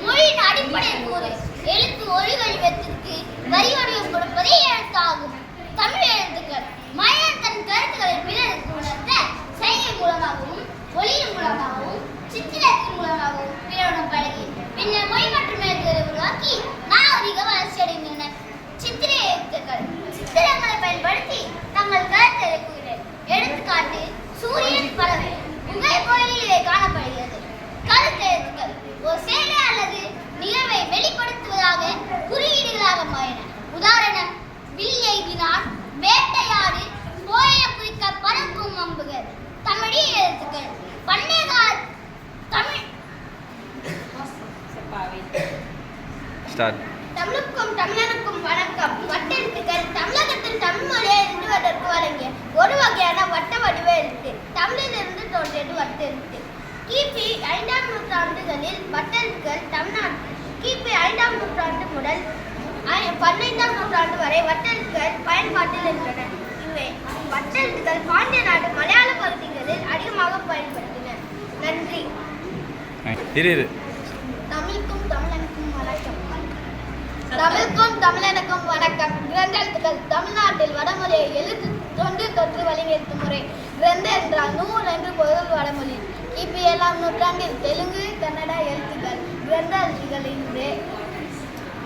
மொழியின் அடிப்படை கூறு எழுத்து ஒளி வடிவத்திற்கு வரி வடிவம் கொடுப்பதே எழுத்தாகும். தமிழ் எழுத்துக்கள் மனிதன் தன் கருத்துக்களை பிறருக்கு உணர்த்த செய்கை மூலமாகவும் ஒளியின் மூலமாகவும் சித்திரத்தின் மூலமாகவும் பிறருடன் பழகி பின்னர் மொழி மற்றும் எழுத்துக்களை உருவாக்கி நாகரிக வளர்ச்சி அடைந்தனர். சித்திர எழுத்துக்கள் சித்திரங்களை பயன்படுத்தி தங்கள் கருத்துக்களை கூறினர். எடுத்துக்காட்டு சூரியன் பறவை உங்கள் கோயிலில் இவை காணப்படுகிறது. கருத்தெழுத்துக்கள் ஒரு செயலை அல்லது நிகழ்வை வெளிப்படுத்துவதாக குறியீடுகளாக மாறின. உதாரணம் வில் எய்தினான், வேட்டையாடு, போயின குறிக்க பறக்கும் அம்புகள். தமிழ் எழுத்துக்கள் பண்டைய கால தமிழுக்கும் தமிழனுக்கும் வணக்கம். வட்டெழுத்துக்கள் தமிழகத்தில் தமிழ் மொழியை எழுதுவதற்கு வழங்கிய ஒரு வகையான வட்ட வடிவ எழுத்து. தமிழிலிருந்து தோன்றியது வட்டெழுத்து. கிபி 5ஆம் நூற்றாண்டுகளில் வட்டெழுத்துக்கள் தமிழ்நாட்டில் கிபி 5ஆம் நூற்றாண்டு முதல் 15ஆம் நூற்றாண்டு வரை வட்டெழுத்துக்கள் பயன்பாட்டில் இருந்தன. இவை வட்டெழுத்துக்கள் பாண்டிய நாடு மலையாள பகுதிகளில் அதிகமாக பயன்படுத்தின. நன்றி. தமிழுக்கும் தமிழனுக்கும் வணக்கம். தமிழுக்கும் தமிழனுக்கும் வணக்கம். கிரந்தெழுத்துக்கள் தமிழ்நாட்டில் வடமொழியை எழுத்து தொன்று வழங்கெழுத்து முறை. கிரந்த என்றால் நூல் என்று பொருள் வடமொழி. கிபி 7ஆம் நூற்றாண்டில் தெலுங்கு கன்னட எழுத்துக்கள் கிரந்த எழுத்துக்களிலிருந்து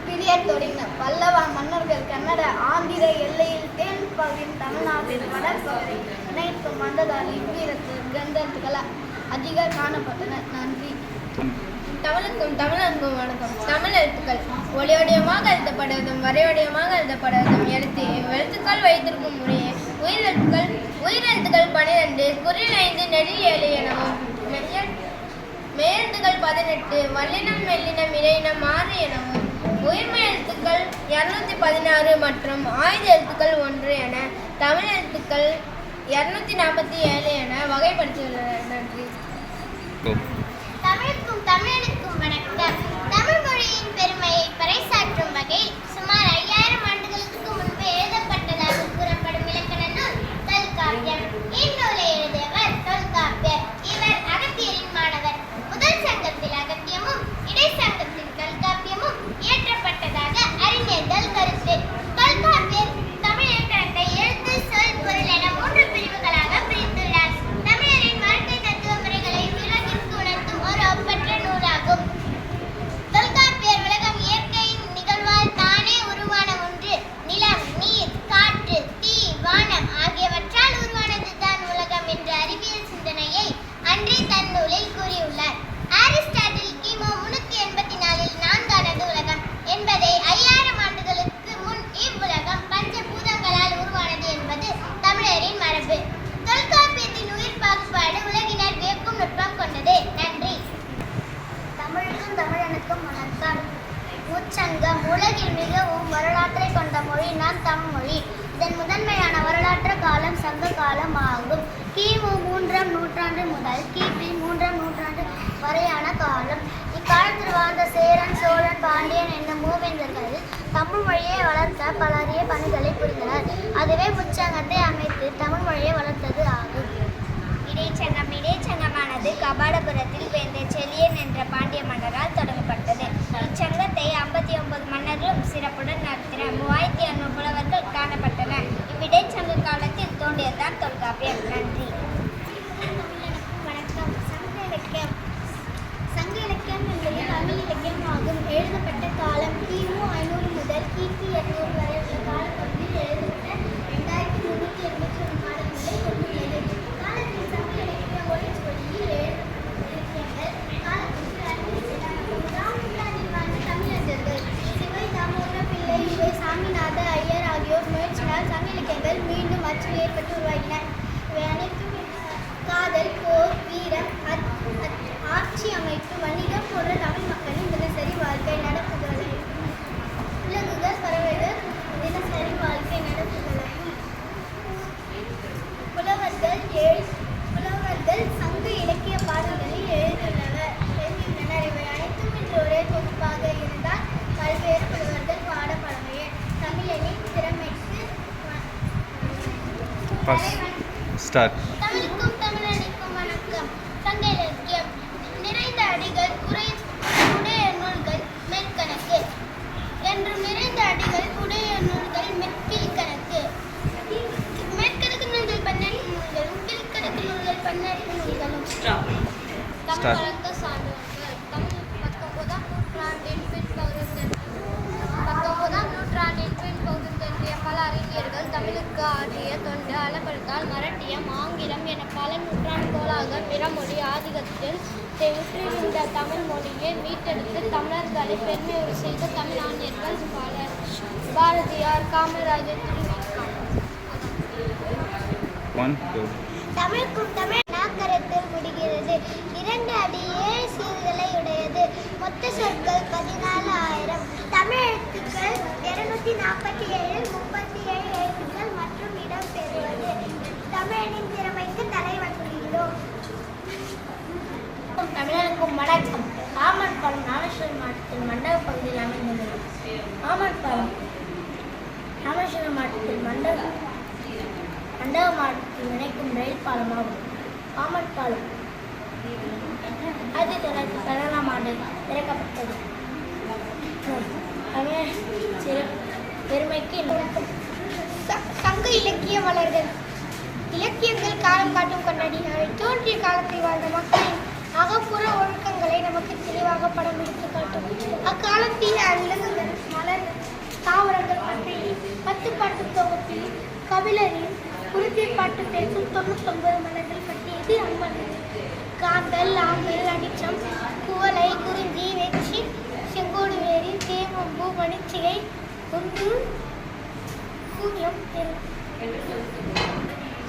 பிரிய தொடங்கின. பல்லவ மன்னர்கள் கன்னட ஆந்திர எல்லையில் தென் பகுதியில் தமிழ்நாட்டில் வடபகுதி இணைக்கும் வந்ததால் இவ்விடத்தில் கிரந்த எழுத்துக்கள் அதிக காணப்பட்டன. நன்றி. தமிழுக்கும் தமிழனுக்கும் வணக்கம். தமிழ் எழுத்துக்கள் ஒளி வடிவமாக எழுதப்படுவதும் வரை வடிவமாக எழுதப்படுவதும் எழுத்துக்கள் வைத்திருக்கும் முறையே உயிரெழுத்துக்கள் 12 குறில் 5 நெடில் 7 எனவும் மெய்யெழுத்துக்கள் 18 வல்லினம் மெல்லினம் இடையினம் 6 எனவும் உயிர்மை எழுத்துக்கள் 216 மற்றும் ஆயுத எழுத்துக்கள் 1 என தமிழ் எழுத்துக்கள் 247 என வகைப்படுத்தியுள்ளன. நன்றி. தமிழுக்கும் தமிழனுக்கும் வணக்கம். தமிழ் மொழியின் பெருமையை பறைசாற்றும் வகையில் சுமார் 5000 ஆண்டுகளுக்கு முன்பு எழுதப்பட்டதாக கூறப்படும் இலக்கண நூல் தொல்காப்பியம். இந்நூலை எழுதியவர் தொல்காப்பியர். இவர் அகத்தியரின் மாணவர். முதல் சங்கத்தில் அகத்தியமும் இடைச்சங்கத்தில் தொல்காப்பியமும் இயற்றப்பட்டதாக அறிஞர்கள் கருத்து. தொல்காப்பியர் தமிழ் இலக்கணத்தை எழுத்து சொல் பொருள் என 3 பிரிவுகளாக பிரித்துள்ளார். தமிழரின் வாழ்க்கை தத்துவ முறைகளை உலகிற்கு உணர்த்தும் ஒரு ஒப்பற்ற நூலாகும். தொல்காப்பியர் உலகம் இயற்கையின் நிகழ்வால் தானே உருவான ஒன்று. நிலம், நீர், காற்று, தீ, வானம் ஆகியவற்றால் உருவானதுதான் உலகம் என்ற அறிவியல் சிந்தனையை அன்றே தன் நூலில் கூறியுள்ளார். அரிஸ்டாட்டில் கிமு 384 4ஆனது உலகம் என்பதை 5000 ஆண்டுகளுக்கு முன் இவ்வுலகம் பஞ்ச பூதங்களால் உருவானது என்பது தமிழரின் மரபு. தொல்காப்பியத்தின் உயிர் பாகுபாடு உலகினர் வியக்கும் நுட்பம் கொண்டது. நன்றி. தமிழுக்கும் தமிழனுக்கும் வணக்கம். முச்சங்கம் உலகில் மிகவும் வரலாற்றை கொண்ட மொழி நம் தமிழ்மொழி. இதன் முதன்மையான வரலாற்று காலம் சங்க காலம் ஆகும். கிமு 3ஆம் நூற்றாண்டு முதல் கிபி 3ஆம் நூற்றாண்டு வரையான காலம். இக்காலத்தில் வாழ்ந்த சேரன், சோழன், பாண்டியன் என்னும் மூவேந்தர்கள் தமிழ் மொழியை வளர்த்த பல அரிய பணிகளை புரிந்தனர். அதுவே முச்சங்கத்தை அமைத்து தமிழ் மொழியை வளர்த்தது ஆகும். இடைச்சங்கமானது கபாலபுரத்தில் வேந்த செலியன் என்ற பாண்டிய மன்னரால் தொடங்கப்பட்டது. இச்சங்கத்தை 59 மன்னர்களும் சிறப்புடன் நடத்தின. 3200 புலவர்கள் காணப்பட்டனர். இவ்விடைச்சங்க காலத்தில் தோன்றியதுதான் தொல்காப்பியம். நன்றி. வணக்கம். சங்க இலக்கியம் என்பது தமிழ் இலக்கியம் ஆகும். எழுதப்பட்ட காலம் கிமு 500 முதல் ஆகியோர் முயற்சினால் சங்க இலக்கியங்கள் மீண்டும் அச்சில் ஏற்பட்டு உருவாகின. இவை அனைத்தும் காதல், போர், வீரம், ஆட்சி அமைப்பு, வணிகம் போன்ற தமிழ் மக்களின் தினசரி வாழ்க்கை நடப்புகளை விலங்குகள், பறவைகள் தினசரி வாழ்க்கை நடப்புகளையும் புலவர்கள் சங்க இலக்கிய பாடல்களில் எழுதியுள்ளனர். இவை அனைத்தும் இன்று ஒரே தொகுப்பாக இருந்தால் பல்வேறு புலவர்கள் பாடப்படவையே. தமிழனின் திறமைக்கு தமிழுக்கும் தமிழனுக்கும் வணக்கம். சங்க இலக்கியம் நிறைந்த அடிகள் உடைய நூல்கள் மேற்கணக்கு என்றும் நிறைந்த அடிகள் உடைய நூல்கள் கீழ்கணக்கு. மேற்கணக்கு நூல்கள் 12 நூல்களும் கீழ்கணக்கு நூல்கள் 12 நூல்களும். தமிழ் வழக்க சான்றோர்கள். தமிழ் 19ஆம் நூற்றாண்டின் பின்பகுதியில் தோன்றிய பல அறிஞர்கள் தமிழுக்கு ஆற்றிய தொண்டு அளப்படுத்தால் மராட்டியம், ஆங்கிலம் என பல நூற்றாண்டுகளாக பிற மொழி ஆதிக்கத்தில் உற்றிருந்த தமிழ் மொழியை மீட்டெடுத்து தமிழர்களை பெருமையுறு செய்த தமிழ் ஆணையர்கள் பலர். பாரதியார், காமராஜர், தமிழுக்கும் தமிழ் கருத்தில் முடிகிறது. 2 அடி 7 சீர்களை உடையது. மொத்த சொற்கள் 14,000. தமிழ் எழுத்துக்கள் 247, 37 எழுத்துக்கள் மற்றும் இடம் பெறுவது. தமிழனின் திறமைக்கு தலை வணங்குகிறோம். தமிழனுக்கும் வணக்கம். ஆமன் பாலம் ராமேஸ்வரம் மாவட்டத்தில் மண்டப பகுதியில் அமைந்துள்ளது. ஆமன் பாலம் ராமேஸ்வரம் மாவட்டத்தில் மண்டப மாவட்டத்தில் இணைக்கும் ரயில் பாலமாகும். ஆமன் பாலம் 1917ஆம் ஆண்டு திறக்கப்பட்டது. பெருமைக்கு சங்க இலக்கிய மலர்கள். இலக்கியங்கள் காலம் காட்டும் கண்ணாடி. அவை தோன்றிய காலத்தில் வாழ்ந்த மக்களின் அகப்புற ஒழுக்கங்களை நமக்கு தெளிவாக படம் எடுத்து காட்டும். அக்காலத்தில் விலங்குகள், மலர்கள், தாவரங்கள் பற்றி 10 பாட்டு தொகுப்பில் கபிலரின் குருதிப்பாட்டு பேசும் 99 மலர்கள் பற்றியது அம்மலர். காந்தல், ஆம்பல், அடிச்சம், குவளை, குறிஞ்சி, வெச்சி, செங்கோடு வேரி, தேமம்பூ, மணிச்சிகை, குண்டு, கூனியம்.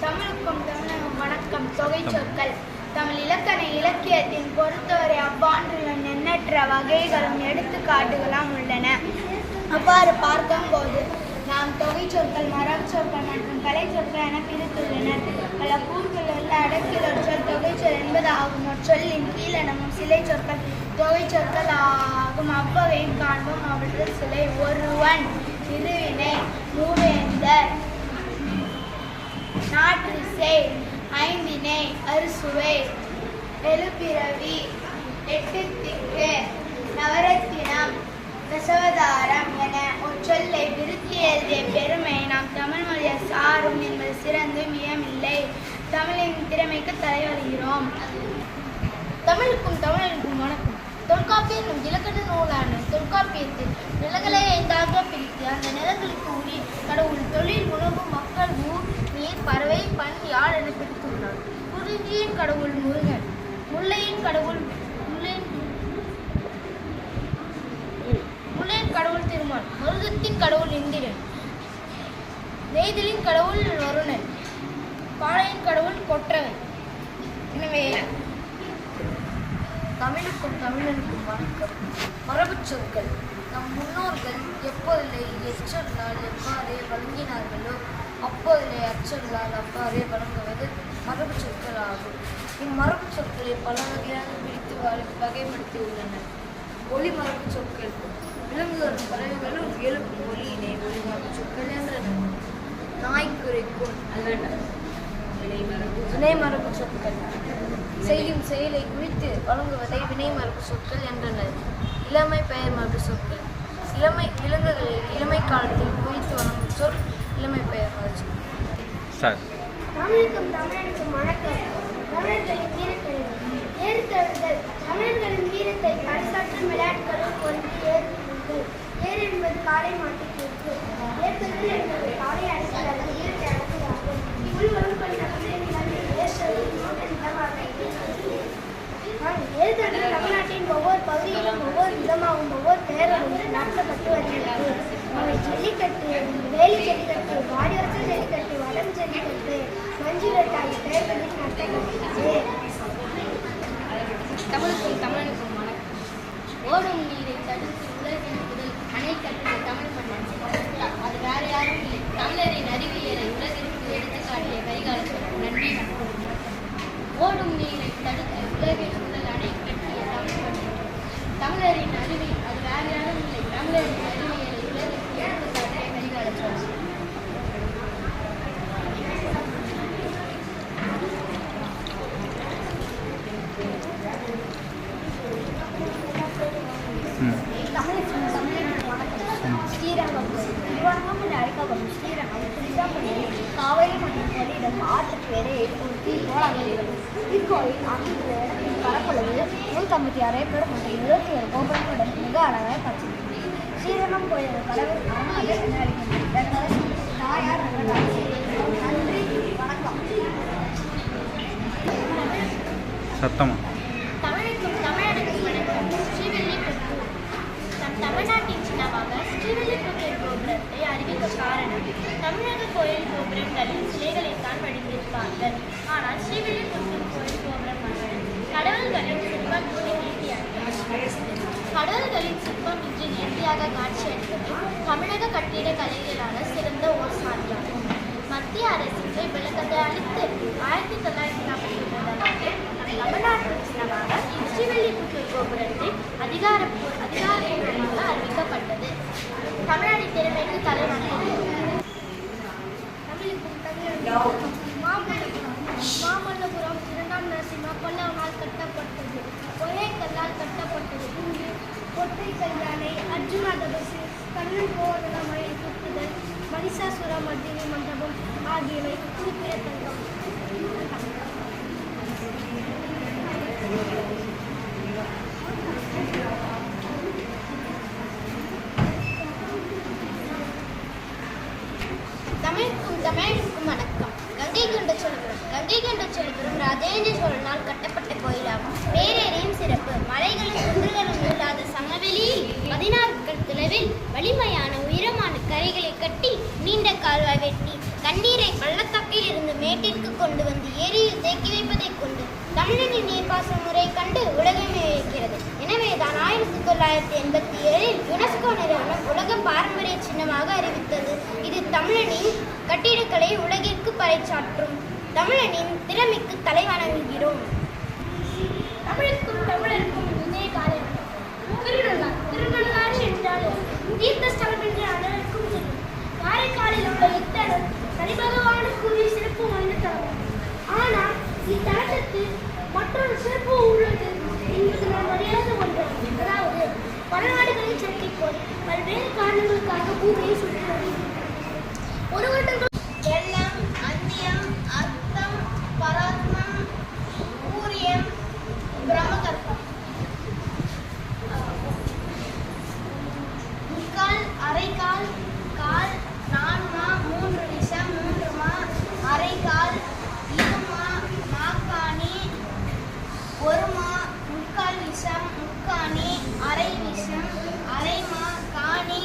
தமிழுக்கும் தமிழனுக்கும் வணக்கம். தொகை சொற்கள். தமிழ் இலக்கண இலக்கியத்தின் பொறுத்தவரை அவ்வாண்டுள்ள எண்ணற்ற வகைகளும் எடுத்துக்காட்டுகளும் உள்ளன. அவ்வாறு பார்க்கும்போது நாம் தொகை சொற்கள், மரபு சொற்கள் மற்றும் கலை சொற்கள் என பிரித்துள்ளனர். பல கூறுகளுள்ள அடக்கிலொற் சொல் தொகை சொல் என்பதாகும். சொல்லின் கீழடங்கும் சிலை சொற்கள் தொகை சொற்கள் ஆகும். அவ்வகையில் காண்போம். அவற்றில் சிலை: ஒருவன், இருவினை, மூவேந்தர், நாற்றிசை, ஐந்திணை, அறுசுவை, எழுபிறவி, எட்டுத்திக்கு, நவரத்தினம், தசவதாரம் என ஒரு சொல்லை பிரித்து எழுதிய பெருமை நாம் தமிழ் மொழியை சாரும் என்பது சிறந்து மியமில்லை. தமிழின் திறமைக்கு தலைவருகிறோம். தமிழுக்கும் தமிழனுக்கும் வணக்கம். தொல்காப்பியம் என்னும் இலக்கண நூலான தொல்காப்பியத்தில் நிலங்களை 5ஆக பிரித்து அந்த நிலங்களுக்கு உரிய கடவுள், தொழில், உணவு, மக்கள், ஊர், நீர், பறவை, பண், யாழ் என பிரித்துள்ளார். குறிஞ்சியின் கடவுள் முருகன், முல்லையின் கடவுள் கடவுள் திருமால், மருதத்தின் கடவுள் இந்திரன், நெய்தலின் கடவுள் வருணன், பாளையின் கடவுள் கொற்றவன். எனவே தமிழுக்கும் தமிழனுக்கும் வணக்கம். மரபு சொற்கள். நம் முன்னோர்கள் எப்போதிலே எச்சொல்லால் எவ்வாறே வழங்கினார்களோ அப்போதிலே அச்சொல்லால் அவ்வாறே வழங்குவது மரபு சொற்கள் ஆகும். இம்மரபு சொற்களை பல வகையாக பிரித்து வகைப்படுத்தியுள்ளனர். ஒளி மரபு சொற்கள். விலங்குகளும் பறவைகளும் எழுப்பும் ஒளியினை ஒளி மரபு சொற்கள் என்றனர். நாய் குரைக்கும் வினை மரபு சொற்கள். செய்யும் செயலை குறித்து வழங்குவதை வினை மரபு சொற்கள் என்றனர். இளமை பெயர் மரபு சொற்கள். விலங்குகளில் இளமை காலத்தில் குறித்து வழங்கும் சொல் இளமை பெயர் மரபு சொற்கள். தமிழுக்கும் தமிழனுக்கும் வணக்கம். தமிழர்களின் வீரத்தை ஏறுதழுதல். தமிழர்களின் வீரத்தை பறைசாற்றும் விளையாட்டுகளும் ஒன்று ஏறு. ஏறு என்பது காளை மாட்டுக்கு இருக்கு. ஏறுதல் என்பது காளை அடக்கல் அல்லது வீரத்தை அடக்குவதாகும். உள்வரும் கொண்ட ஏறுதல் தமிழ்நாட்டின் ஒவ்வொரு பகுதியிலும் ஒவ்வொரு விதமாகவும் ஒவ்வொரு பெயரும் நடத்தப்பட்டு வருகிறது. அவை ஜல்லிக்கட்டு, வேலி ஜல்லிக்கட்டு, ஸ்ரீரங்கம் கோயில். திருவரங்கம் என்று அழைக்கப்படும் ஸ்ரீரங்கம் திருச்சிராப்பள்ளியில் காவேரி மற்றும் கொள்ளிடம் ஆற்றுக்கு இடையே ஒரு தீர்க்கோள் உள்ளது. இக்கோயில் அமைந்துள்ள இடத்தின் பரப்பளவு 156 ஏக்கர் மற்றும் 27 கோபுரங்களுடன் மிக அழகாக காட்சியளிக்கிறது. ஸ்ரீரங்கம் கோயில் கடவுள் அரணாக என அழைக்கப்படுகிறது. தாயார் நன்றி, வணக்கம். சத்தமா தமிழுக்கும் தமிழனுக்கும் வணக்கம். ஸ்ரீவில்லிபுத்தூர் தமிழ்நாட்டின் சின்னமாக ஸ்ரீவில்லிபுத்தூர் கோபுரத்தை அறிவிக்க காரணம், தமிழக கோயில் கோபுரங்களில் சிலைகளைத்தான் வடித்திருப்பார்கள். ஆனால் ஸ்ரீவில்லிபுத்தூர் கோயில் கோபுரமானது கடவுள்களின் சிற்பம் கடவுள்களின் சிற்பம் இன்று நேர்த்தியாக காட்சியளிப்பது தமிழக கட்டிட கலைகளான சிறந்த ஓர் சான்றாகும். மத்திய அரசுக்கு விளக்கத்தை அளித்து 1949ஆம் ஆண்டு தமிழ்நாட்டின் சின்னமாக ஸ்ரீவில்லிபுத்தூர் கோபுரத்தை அதிகாரப்பூர்வமாக அறிவிக்கப்பட்டது. தமிழ்நாட்டின் திறமைக்கு தலைவணங்கும். மாமல்லபுரம் 2ஆம் நரசிம்ம பல்லவனால் கட்டப்பட்டது. ஒரே கல்லால் கட்டப்பட்டது. இங்கு ஒற்றை கல்யாணை, அர்ஜுனா தபசு, கண்ணன் கோவர்தன மலை சுற்றுதல், மகிஷாசுர மர்தினி மண்டபம் ஆகியவை குறிப்பிடத்தக்கம். தமிழுக்கும் வணக்கம். கங்கை கொண்ட சோழபுரம் ராஜேந்திர சோழனால் கட்டப்பட்ட கோயிலாகும். பேரேறியும் சிறப்பு. மலைகளும் குன்றுகளும் இல்லாத சமவெளியில் 16 தொலைவில் வலிமையான உயரமான கரைகளை கட்டி நீண்ட கால்வாய் வெட்டி தண்ணீரை பள்ளத்தாக்கில் இருந்து மேட்டிற்கு கொண்டு வந்து ஏரியில் தேக்கி வைப்பதைக் கொண்டு தமிழனின் நீர்ப்பாசன முறை கண்டு உலகமே வியக்கிறது. எனவேதான் 1987இல் யுனெஸ்கோ நிறுவனம் உலக பாரம்பரிய சின்னமாக அறிவித்தது. இது தமிழனின் கட்டிடக்கலை உலகிற்கு பறைசாற்றும். தமிழனின் திறமைக்கு தலைவணங்குகிறோம். தமிழருக்கும் இணைய காலம். திருநள்ளாறு என்றாலும் தீர்த்தஸ்தலம் என்று அனைவருக்கும் தெரியும். காரைக்காலில் உள்ள இத்தலம் சனிபகவானுக்குரிய சிறப்பு வாய்ந்த தலம். ஆனால் இத்தலத்திற்கு மற்றொரு சிறப்பு உள்ளது என்பது நாம் அறியாத ஒன்று. அதாவது பல நாடுகளின் செயற்கைக்கோள் பல்வேறு காரணங்களுக்காக பூமியை சுற்றுவது. ஒரு வருடங்கள் எல்லம், அந்தியம், அர்த்தம், பராத்மம், சூரியம், பிரம்மகர்ப்பம். முக்கால், அரைக்கால், கால், 4 மா, 3 விஷம், 3 மா, அரைக்கால், இருமா, மாக்காணி, 1 மா, முக்கால் விஷம், முக்காணி, அரை விஷம், அரைமா, காணி,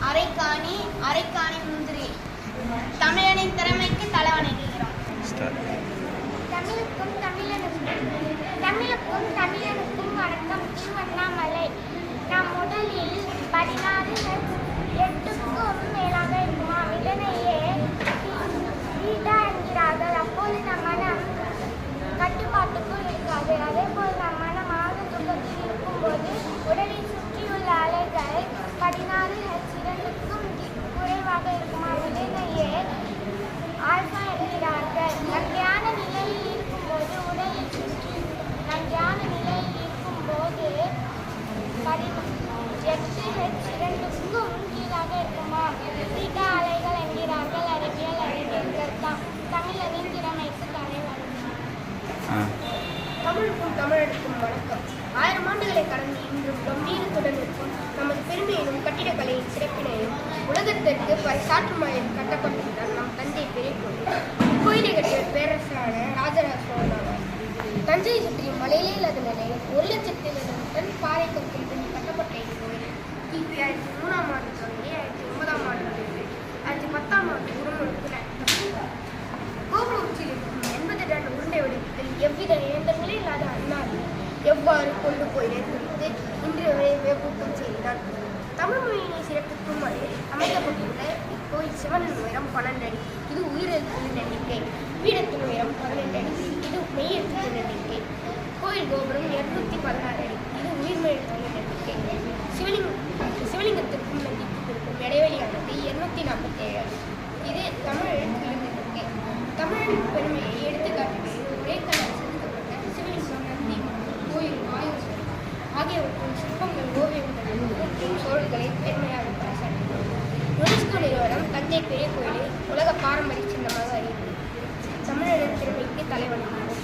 அரைக்காணி, அரைக்காணி முந்திரி. தமிழனின் திறமைக்கு தலைவணங்குகிறோம். தமிழுக்கும் தமிழனுக்கும் வணக்கம். திருவண்ணாமலை. நாம் முதலில் 16 மேலாக இருக்குமா, இதனையே தீட்டா என்கிறார்கள். அப்போது நம் மனம் கட்டுப்பாட்டுக்குள் இருக்காது. அதே போல் நம் மனம் ஆக துக்கத்தில் இருக்கும்போது உடலில் சுற்றியுள்ள அலைகள் 16H2க்கும் குறைவாக இருக்குமா, இதனையே ஆல்பா என்கிறார்கள். நம் தியான நிலையில் இருக்கும்போது உடலில் சுற்றி 8H2க்கும் கீழாக இருக்குமா, தீட்டா அலைகள் என்கிறார்கள். அறிவியல் அறிஞர்கள் தான் தமிழனின் திறமைக்கு தலைவணங்குகிறோம். தமிழனுக்கும் வணக்கம். 1000 ஆண்டுகளை கடந்து இன்றும் கம்பீரத்துடன் இருக்கும் நமது பெருமையிலும் கட்டிடக்கலையின் சிறப்பினையும் உலகத்திற்கு பறைசாற்றுமாயில் கட்டப்பட்டுள்ளார் நம் தஞ்சை பெரிய கோயில். இக்கோயிலை கட்டிய பேரரசரான ராஜராஜ சோழன் ஆவார். தஞ்சையை சுற்றி மலையிலே இல்லாத நிலையில் 1,00,000 டன் பாறை கற்கள் கொண்டு கட்டப்பட்ட இக்கோயில் கிபி 1003ஆம் ஆண்டு தொடங்கி 1009ஆம் ஆண்டு 1010ஆம் ஆண்டு உருவெடுத்து கட்டப்பட்டது. கோபுர உச்சியில் இருக்கும் 80 டன் உருண்டை வடிவத்தில் எவ்வித இயந்திரங்களே இல்லாத அண்ணாவை எவ்வாறு கொண்டு போய் நிறுத்தி இன்று வரை வியப்பூட்டம் செய்தான். தமிழ் மொழியினை சிறப்பிக்கும் வகையில் அமைக்கப்பட்டுள்ள இக்கோயில் சிவனின் உயரம் 12 அடி. இது உயிரெழுத்தின் எண்ணிக்கை. பீடத்தின் உயரம் 12 அடி. இது மெய்யெழுத்தின் எண்ணிக்கை. கோயில் கோபுரம் 216 அடி. இது உயிர்மெழுத்தின் எண்ணிக்கை. சிவலிங்கத்திற்கும் நந்திக்கும் இடைவெளியானது 247 அடி. இது தமிழ் எழுத்துக்களின் எண்ணிக்கை. தமிழின் பெருமையை எடுத்துக்காட்டுகிறது. ஒரே கல்லால் செதுக்கப்பட்ட சிவலிங்கம், நந்தி மற்றும் கோயில் ஆகியவற்றின் சிற்பங்கள், ஓவியங்கள் மற்றும் சோழர்களை பெருமையாக பறைசாற்றினார். தஞ்சை பெரிய கோயிலை உலக பாரம்பரிய சின்னமாக அறிவித்தது. தமிழரின் திறமைக்கு தலைவணங்குகிறோம்.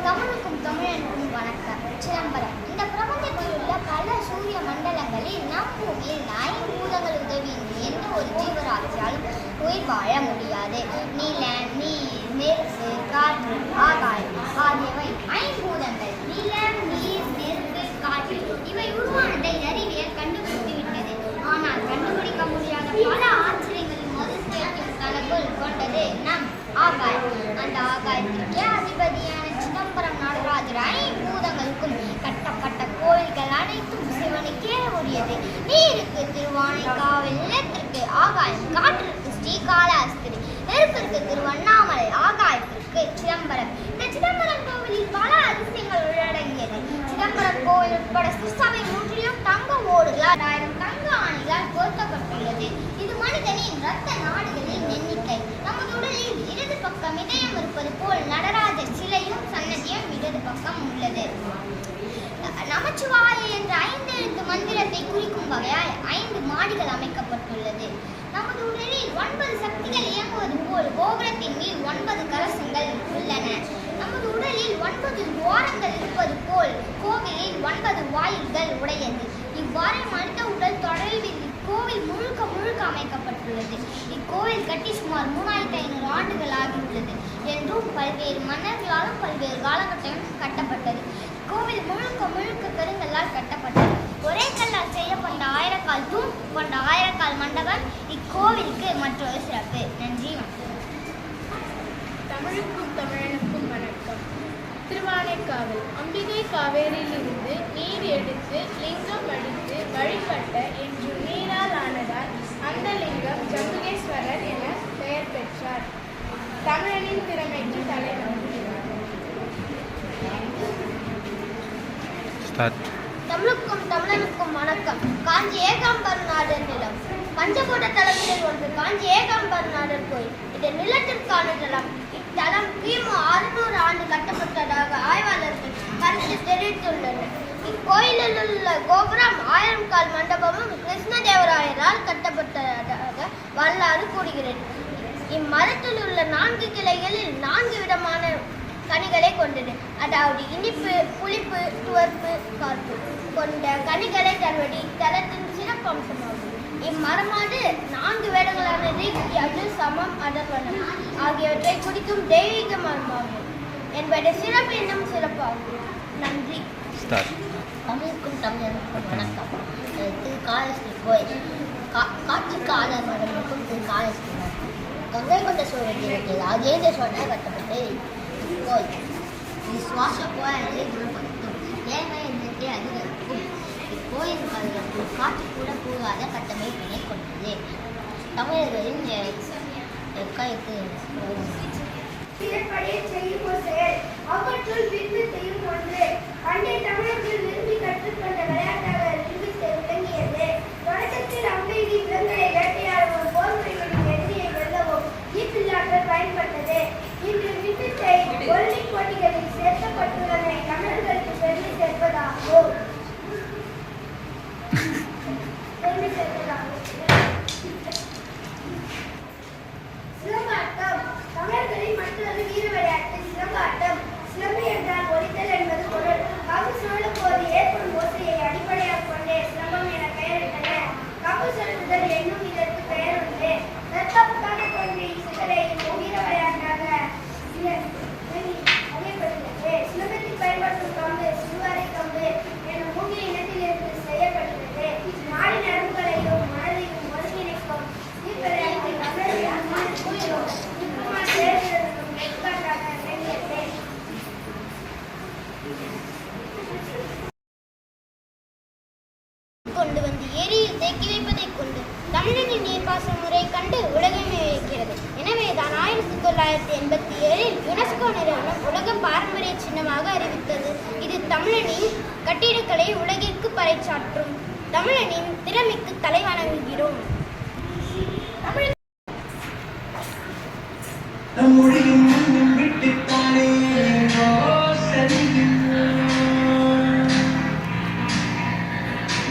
தமிழுக்கும் தமிழனுக்கும் வணக்கம். சிதம்பரம். இந்த பிரபஞ்சத்தில் உள்ள பல சூரிய மண்டலங்களில் நம் பூமியில் 5 பூதங்கள் உதவியின்றி எந்த ஒரு ஜீவராசியாலும் உயிர் வாழ முடியாது. நிலம், நீர், நெருப்பு, காற்று, ஆகாயம் ஆகியவை 5 பூதங்கள். நிலம், நீர், நெருப்பு, காற்று இவை உருவானதை அறிவியல் கண்டுபிடித்து விட்டது. ஆனால் கண்டுபிடிக்க முடியாத பல ஆச்சரியங்களின் மொதல் தனக்குள் கொண்டது நம் ஆகாயம். அந்த ஆகாயத்திற்கே அதிபதியான சிதம்பரம் நடராஜர் 5 பூதங்களுக்கும் கட்டப்பட்ட கோவில்கள் அனைத்தும் சிவனுக்கே உரியது. நீருக்கு திருவானைக்காவல், நிலத்திற்கு ஆகாயம், காற்றிற்கு ஸ்ரீகாளஹஸ்தி, நெருப்பிற்கு திருவண்ணாமலை, ஆகாயத்திற்கு சிதம்பரம். இந்த சிதம்பரம் கோவிலில் பல அதிசயங்கள் உள்ளடங்கியது. சிதம்பரம் கோவில் உட்பட சபை முற்றிலும் தங்க ஓடுகளால் 1000 தங்க ஆணிகளால் பொருத்தப்பட்டுள்ளது. இது மனிதனின் இரத்த நாடுகளின் எண்ணிக்கை. நமது உடலில் இடது பக்கம் இதயம் இருப்பது போல் நடராஜர் சிலையும் சன்னதியும் இடது பக்கம் உள்ளது. நமச்சிவாய என்ற 5 எழுத்து மந்திரத்தை குறிக்கும் வகையால் 5 மாடிகள் அமைக்கப்பட்டுள்ளது. நமது உடலில் 9 சக்திகள் இயங்குவது போல் கோபுரத்தின் மேல் 9 கலசங்கள் உள்ளன. நமது உடலில் 9 துவாரங்கள் இருப்பது போல் கோவிலில் 9 வாயில்கள் உடையது. இவ்வாறு மனித உடல் தொடர்பில் இக்கோவில் முழுக்க அமைக்கப்பட்டுள்ளது. இக்கோவில் கட்டி சுமார் 3500 ஆண்டுகள் ஆகியுள்ளது என்றும் பல்வேறு மன்னர்களாலும் பல்வேறு காலகட்டங்களில் கட்டப்பட்டது. கோவில் முழுக்க பெருங்கல்லால் கட்டப்பட்டது. ஒரே கல்லால் செய்யப்பட்ட 1000 தூண் கொண்ட 1000 மண்டபம் இக்கோவிலுக்கு மற்றொரு சிறப்பு. நன்றி. தமிழுக்கும் தமிழனுக்கும் வணக்கம். திருவானைக்காவல். அம்பிகை காவேரியிலிருந்து நீர் எடுத்து லிங்கம் அடித்து வழிபட்ட என்று நீரால் ஆனதால் அந்த லிங்கம் ஜம்புகேஸ்வரர் என பெயர் பெற்றார். தமிழனின் திறமைக்கு தலைவணங்குகிறார். தமிழுக்கும் தமிழனுக்கும் வணக்கம். காஞ்சி ஏகாம்பரநாதர் நிலம். பஞ்சபூத தலங்களில் ஒன்று காஞ்சி ஏகாம்பரநாதர் கோயில். இது நிலத்திற்கான தலம். இத்தலம் கிமு 600 ஆண்டு கட்டப்பட்டதாக ஆய்வாளர்கள் கருத்து தெரிவித்துள்ளனர். இக்கோயிலில் உள்ள கோபுரம் 1000 கால் மண்டபமும் கிருஷ்ணதேவராயரால் கட்டப்பட்டதாக வரலாறு கூறுகிறது. இம்மரத்தில் உள்ள 4 கிளைகளில் 4 விதமான கனிகளை கொண்டது. அதாவது இனிப்பு, புளிப்பு, துவர்ப்பு, கார்ப்பு கொண்ட கனிகளை தருவது இத்தலத்தின் சிறப்பம்சமாகும். இம்மரமானது 4 வேடங்களான ரிக், யஜு, சமம், அதர்வனம் ஆகியவற்றை குறிக்கும் தெய்வீக மரமாகும் என்பது சிறப்பு என்னும் சிறப்பாகும். நன்றி. தமிழுக்கும் தமிழனுக்கும் வணக்கம். திருக்காளஹஸ்தி கோயில். காட்சிக்கு ஆதார் மண்டபம் திருக்காளஹஸ்தி. கங்கை கொண்ட சோழத்தில் ராஜேந்திர சோழனால் கட்டப்பட்டு கோயில். இது சுவாச கோயிலை குணப்படுத்தும். ஏழ்மை எண்ணிக்கை அதிகரிக்கும். இக்கோயில் கல்வெட்டு காற்று கூட கூறாத கட்டமைப்பினை கொண்டது. தமிழர்களின் அவற்றுள் வில்வித்தையும் ஒன்று. பண்டைய தமிழர்கள் விரும்பி கற்றுக்கொண்ட விளையாட்டாக வில்வித்தை விளங்கியது. தொடக்கத்தில் அம்பெய்தி விலங்குகளை வேட்டையாடவும் போர் முறைகளின் எதிரியை வெல்லவும் ஈப்பில்லாக்கள் பயன்பட்டது. இன்று வில்வித்தை ஒலிம்பிக் போட்டிகளில் சேர்க்கப்பட்டுள்ளமை தமிழர்களுக்கு பெருமை சேர்ப்பதாகும். சிலம்பாட்டம். தமிழர்களின் மற்றொரு வீர விளையாட்டு சிலம்பாட்டம். சிலம்பு என்றால் ஒலித்தல் என்பது பொருள். காப்பு சுழலும் போது ஏற்படும் ஓசையை அடிப்படையாக கொண்டே சிலம்பம் என பெயரிட்டனர். காப்பு சுழற்றுதல் என்னும் இதற்கு பெயர் உண்டு. தற்காப்புக்காக தோன்றிய இச்சிலை வீர விளையாட்டாக அறியப்படுகிறது. சிலம்பத்தில் பயன்படுத்தும் கம்பு சிறுவாரை கம்பு எனும் மூங்கில் இனத்திலிருந்து செய்யப்படுகிறது. நாடி நரம்புகளையும் மனதையும் ஒருங்கிணைக்கும் இவ்விளையாட்டு எடுத்துக்காட்டாக விளங்கியது. கொண்டு வந்து ஏரியில் தேக்கி வைப்பதைக் கொண்டு தமிழனின் நீர்ப்பாசன முறை கண்டு உலகமே வியக்கிறது. எனவேதான் 1987 யுனெஸ்கோ நிறுவனம் உலக பாரம்பரிய சின்னமாக அறிவித்தது. இது தமிழனின் கட்டிடக்கலை உலகிற்கு பறைசாற்றும். தமிழனின் திறமைக்கு தலைவணங்குகிறோம்.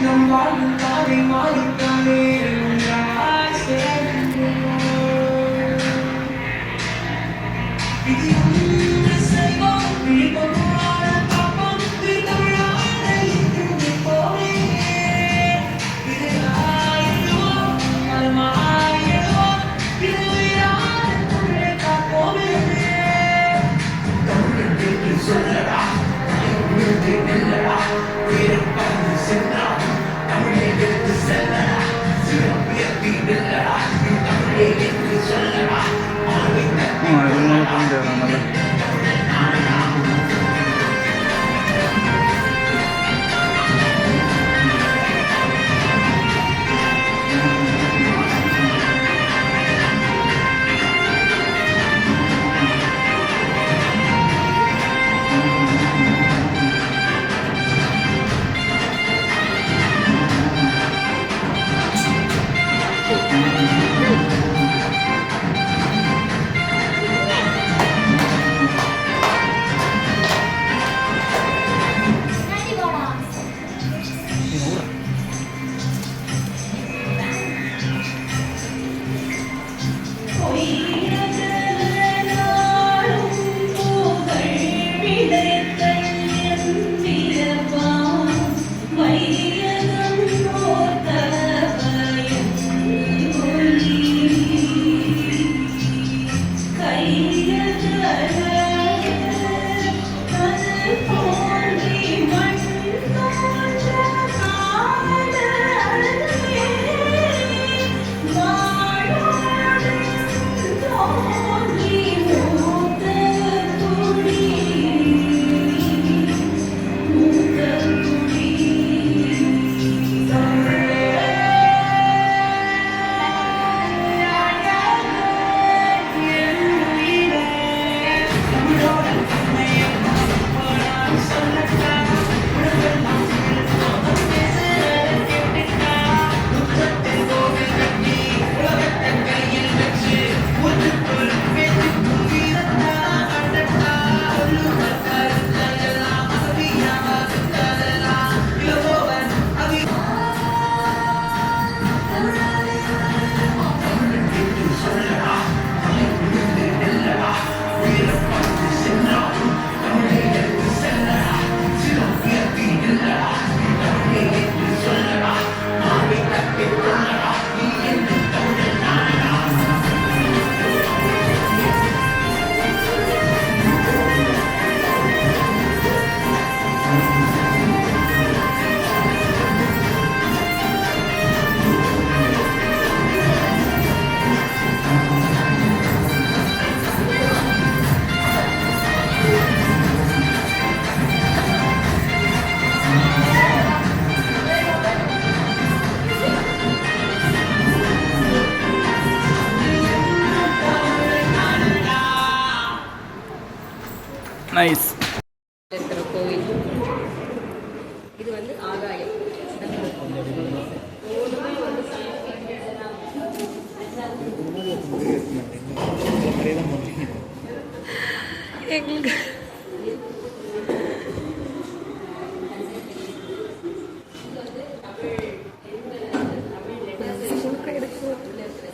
நம் வாழ்வு தானே மாறித்தானே நைஸ். இருக்கிற கோவில் இது வந்து ஆகாயம். எங்களுக்கு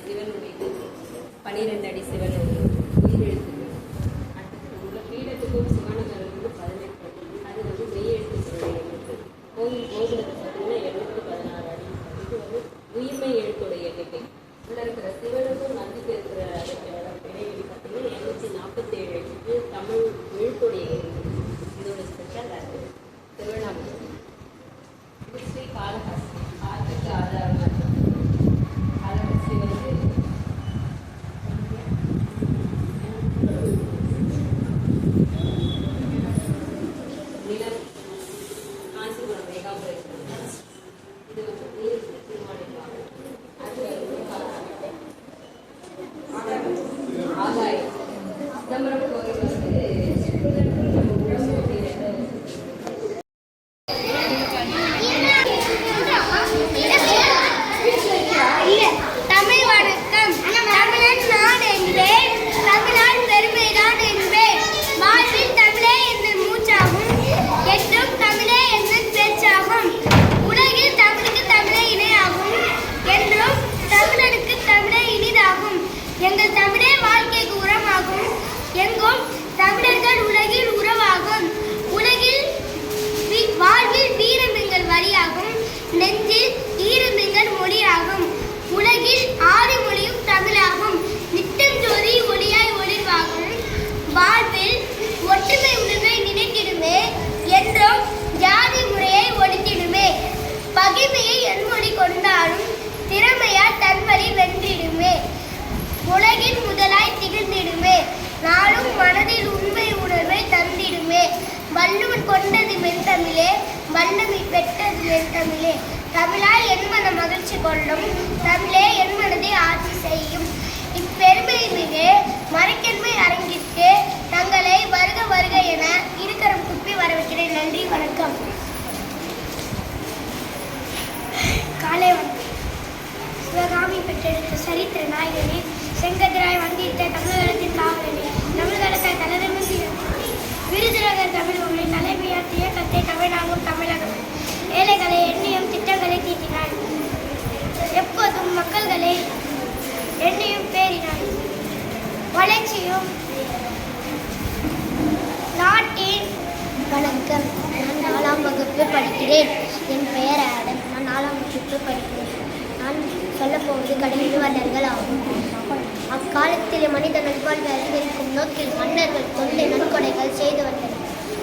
சிவனுடைய 12 அடி சிவன் உயிரெழுத்து. அடுத்து உள்ள பீடத்துக்கும் சிவானந்தருக்கு 18 அடி. அது வந்து மெய்யெழுத்து சிவனுடைய எழுத்து. கோவில் கோபுரத்தை பார்த்தீங்கன்னா 716 அடி. இது வந்து உயிர்மை எழுத்துடைய எண்ணிக்கை. உள்ள இருக்கிற சிவனுக்கும் நந்திக்கு இருக்கிற இடைவெளி பார்த்தீங்கன்னா 247 அடிக்கு தமிழ் எழுத்துடைய எண்ணிக்கை. இதோட ஸ்பெஷல் அது திருவண்ணாமலை. இது ஸ்ரீ காளஹஸ்தி. ஆற்றுக்கு ஆதாரமாக காளஹஸ்தி வந்து நிலம் காஞ்சிபுரம் ஏகாம்பரேஸ்வரர். இது வந்து நீர் திருமாளிகை. அது ஆகாயம். சிதம்பரம் கோவில் வந்து தமிழ் வணக்கம். தமிழன் நான் என்பேன், தமிழால் பெருமைதான் என்பேன். வாழ்வில் தமிழே எங்கள் மூச்சாகும், என்றும் தமிழே எங்கள் பேச்சாகும். உலகில் தமிழுக்கு தமிழே இணையாகும், என்றும் தமிழனுக்கு தமிழே இனிதாகும். எங்கள் தமிழே வாழ்க்கைக்கு உரமாகும், எங்கும் தமிழர்கள் உலகில் உறவாகும். உலகில் வாழ்வில் வீரம் எங்கள் வழியாகும், நெஞ்சில் ஈரம் எங்கள் மொழியாகும். உலகில் ஆறு மொழியும் தமிழாகும், நித்தம் ஜோதி ஒளியாய் ஒளிர்வாகும். வாழ்வில் ஒற்றுமை உணர்வை நினைத்திடுமே, என்றும் ஜாதி முறையை ஒழித்திடுமே. பகைமையை என்மொழி கொண்டாலும் திறமையால் தன்வழி வென்றிடுமே. உலகின் முதலாய் திகழ்ந்திடுமே, நாளும் மனதில் உண்மை உணர்வை தந்திடுமே. வள்ளுவன் கொண்டது மென்தமிழே, வல்லமை பெற்றது மென்தமிழே. தமிழால் என் மன மகிழ்ச்சி கொள்ளும், தமிழே என் மனதை ஆட்சி செய்யும். இப்பெருமை மிகு மறைக்கண்மை அரங்கிற்கு தங்களை வருக வருக என இருக்கரம் குப்பி வரவைக்கிறேன். நன்றி, வணக்கம். காலை வணக்கம். சிவகாமி பெற்றெடுத்த சரித்திர நாயகனே, செங்கதிராய் வந்தித்த தமிழகத்தின் காவலனே, தமிழகத்தை தலைநிமிர்ந்து விருதுநகர் தமிழ் மொழி தலைமையாற்றிய கத்தை தமிழாகும் தமிழகம். ஏழைகளை எண்ணியும் திட்டங்களை தீட்டினார், எப்போதும் மக்கள்களை எண்ணியும் பேரினார். வளர்ச்சியும் நாட்டின் வணக்கம். நான் 4ஆம் வகுப்பு படிக்கிறேன். என் பெயர் ஆடம். நான் 4ஆம் வகுப்பு படிக்கிறேன். நான் சொல்லப்போவது கடையில் வல்லர்கள் ஆகும். அக்காலத்திலே மனித நல்வாழ்வை அதிகரிக்கும் நோக்கில் மன்னர்கள் தொண்டு நன்கொடைகள் செய்து வந்தனர்.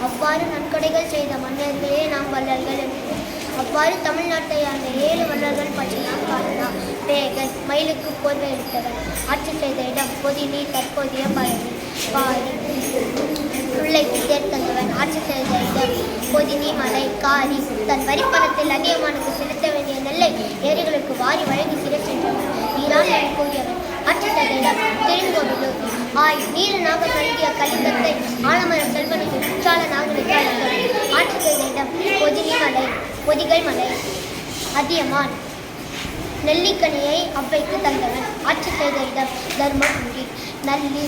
அவ்வாறு நன்கொடைகள் செய்த மன்னர்களே நாம் வள்ளல்கள் என்போம். அவ்வாறு தமிழ்நாட்டை அந்த 7 வள்ளல்கள் பற்றி நாம் காணலாம். பேகன், மயிலுக்கு போர்வை எடுத்தவன், ஆட்சி செய்த இடம் பொதினி தற்போதைய பழனி. பாரி, பிள்ளைக்கு தேர்த்தந்தவன், ஆட்சி செய்த இடம் பொதினி மலை. காரி, தன் வரிப்பணத்தில் அதிகமானது செலுத்த வேண்டிய நெல்லை ஏரிகளுக்கு வாரி வழங்கி சிறை சென்றவன். ஈரான் கூறியவன், ஆட்சி செய்த இடம் திருங்கோவிலூர். ஆய், நீல நாகம் நல்கிய கலிங்கத்தை ஆலமர செல்வனுக்கு குற்றால நாகரிக ஆட்சி செய்த இடம் பொதினி மலை, பொதிகை மலை. அதியமான், நெல்லிக்கனியை அவ்வைக்கு தந்தவன், ஆட்சி செய்த இடம் தர்மபுரி. நல்லி,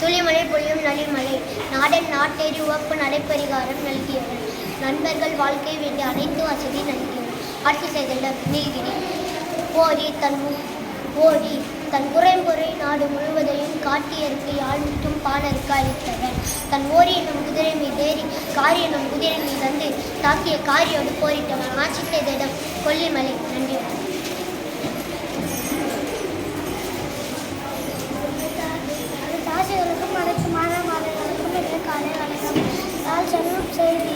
துளிமலை பொழியும் நளிமலை. நாடன் நாட்டேறி உவப்பு நடைப்பரிகாரம் நல்கியவன், நண்பர்கள் வாழ்க்கை வேண்டிய அனைத்து வசதி நல்கியவன், ஆட்சி செய்த இடம் நீலகிரி. ஓடி தன் குறைம்பொறை நாடு முழுவதையும் காட்டியருக்கு யாழ்முற்றும் பாணருக்கு அளித்தவன், தன் ஓரி என்னும் குதிரை மீதேறி காரி என்னும் குதிரை மீது வந்து தாக்கிய காரியோடு போரிட்டவன், ஆட்சி செய்த இடம் கொல்லிமலை. நன்றி. ஆசிரியர்களுக்கும் அனைத்து மாணவர்களுக்கும் காலை வணக்கம். நான் சொல்லும் செய்தி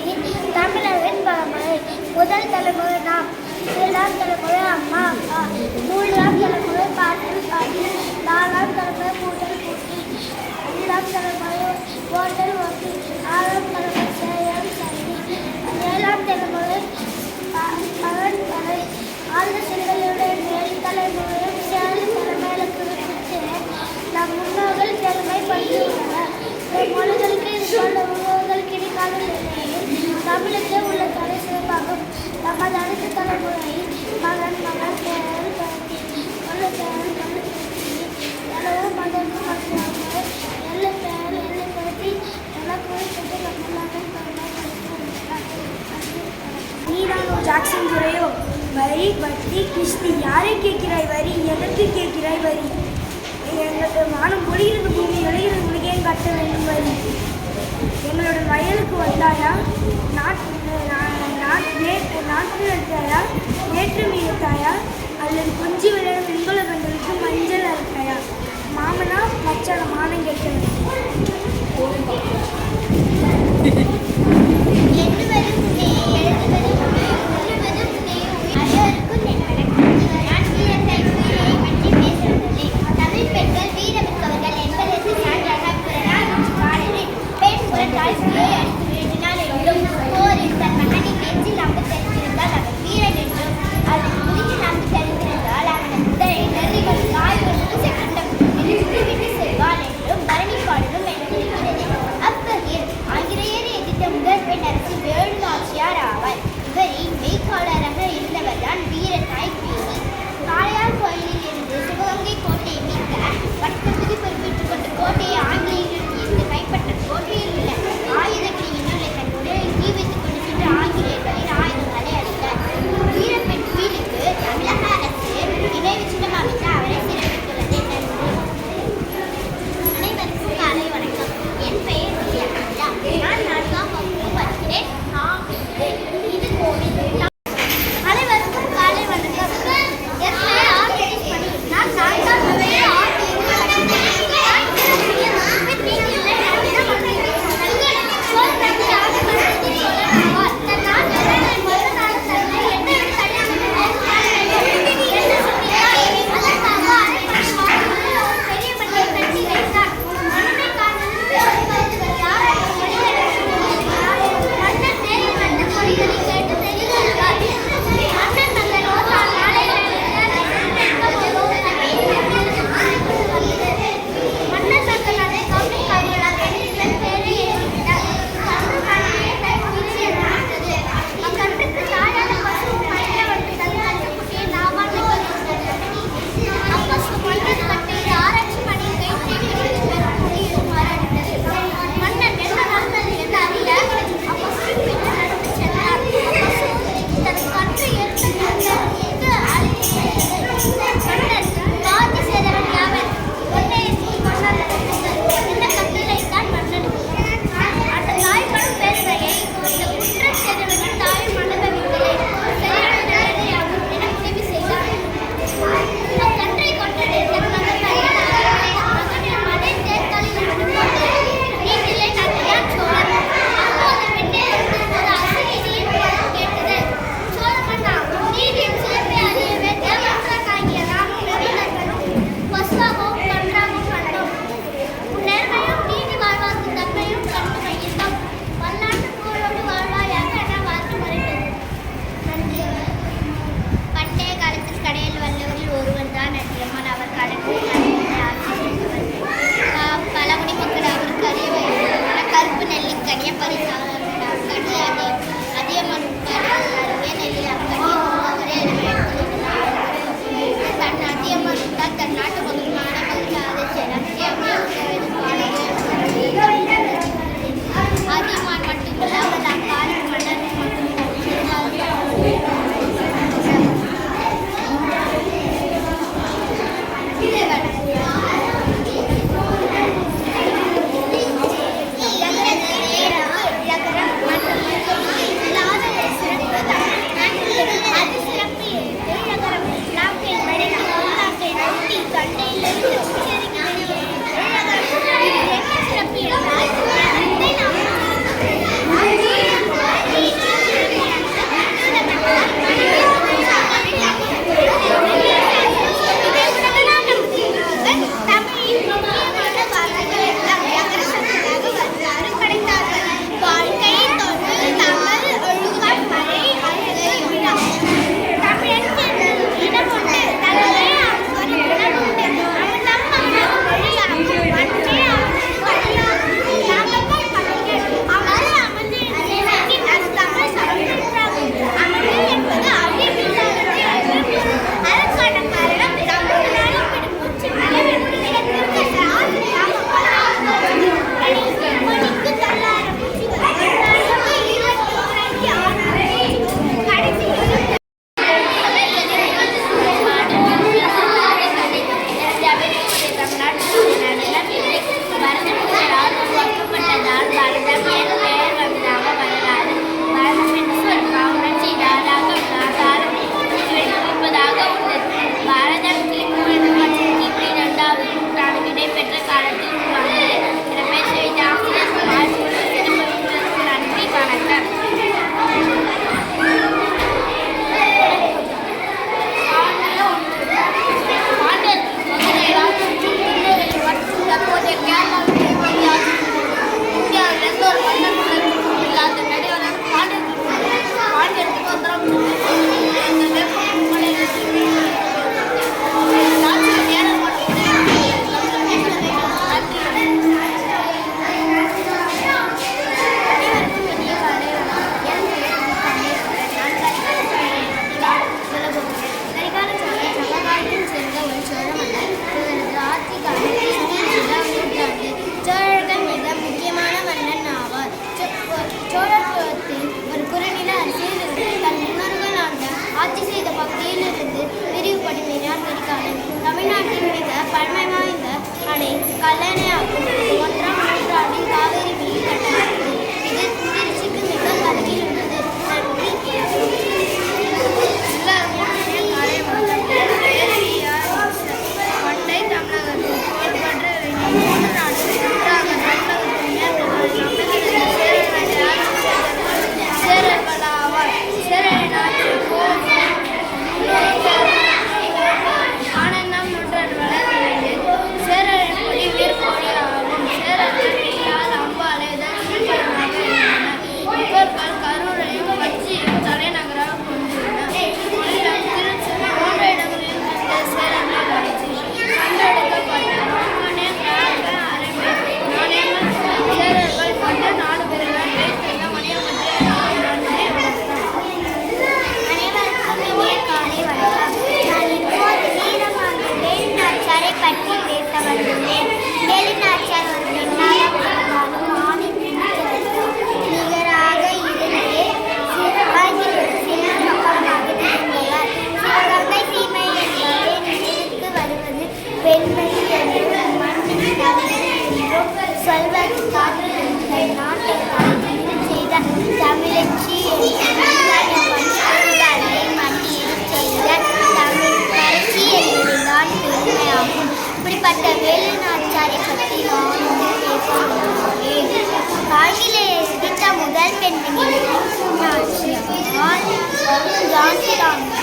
தமிழரின் பழமொழி. முதல் தலைமுறை நாம், 2ஆம் தலைமுறை அம்மா அப்பா, 3ஆம் தலைமுறை பாட்டு பாட்டி, 4ஆம் தலைமுறை கூட்டல் கூட்டி, 5ஆம் தலைமுறை ஓட்டல் ஓட்டி, 6ஆம் தலைமுறை சேயம் சந்தி, 7ஆம் தலைமுறை பகன் பறை. ஆழ்ந்த செல்களுடைய மேல் தலைமுறையும் சேல் தலைமையில குறிப்பிட்டு நம் முன்னோர்கள் பெருமைப்படுத்தியுள்ளனர். மொழிகளுக்கு கிருஷ்ணி, யாரை கேட்கிறாய் வரி? எதற்கு கேட்கிறாய் வரி? எங்களது வானம் பொழிகிறது, பூமி விளைகிறது, உலகையும் கட்ட வேண்டும் வரி. எங்களோட வயலுக்கு வந்தாயா? நாற்று நட்டாயா? நேற்று மீட்டாயா? அல்லது கொஞ்சி விளையாடும் வெண்கல கண்களுக்கு மஞ்சள் அறுத்தாயா? மாமனா மச்சான மானம் கேட்கிறது. எண்ணுவதும் உன்னே, எழுதுவதும் உன்னே, சொல்லுவதும் உன்னே, அனைவருக்கும் என் வணக்கம். நான் வீரர்கள் உயிரை பற்றி பேசுவதில்லை. தமிழ் பெண்கள் வீரமிக்கவர்கள் என்பதற்கு சான்றாக புறநானூற்று பாடலில் பெண் புறத்தால் சிலையை அடித்து வீழ்த்தினாள் என்றும், போரில் தன் மகனின் நெஞ்சில் அம்பு தெரிந்திருந்தால் அவன் வீரன் என்றும், அவன் முதுகில் அம்பு தெரிந்திருந்தால் அவனது உடலை நெறிகள் காய்கள் பூசை கண்டம் விட்டு செல்வாள் என்றும் பரணி பாடலும் எழுதியிருக்கிறது. அவ்வகையில் ஆங்கிலேயரை எதிர்த்த முதல் பெண்மணி ஜான்சி ராணி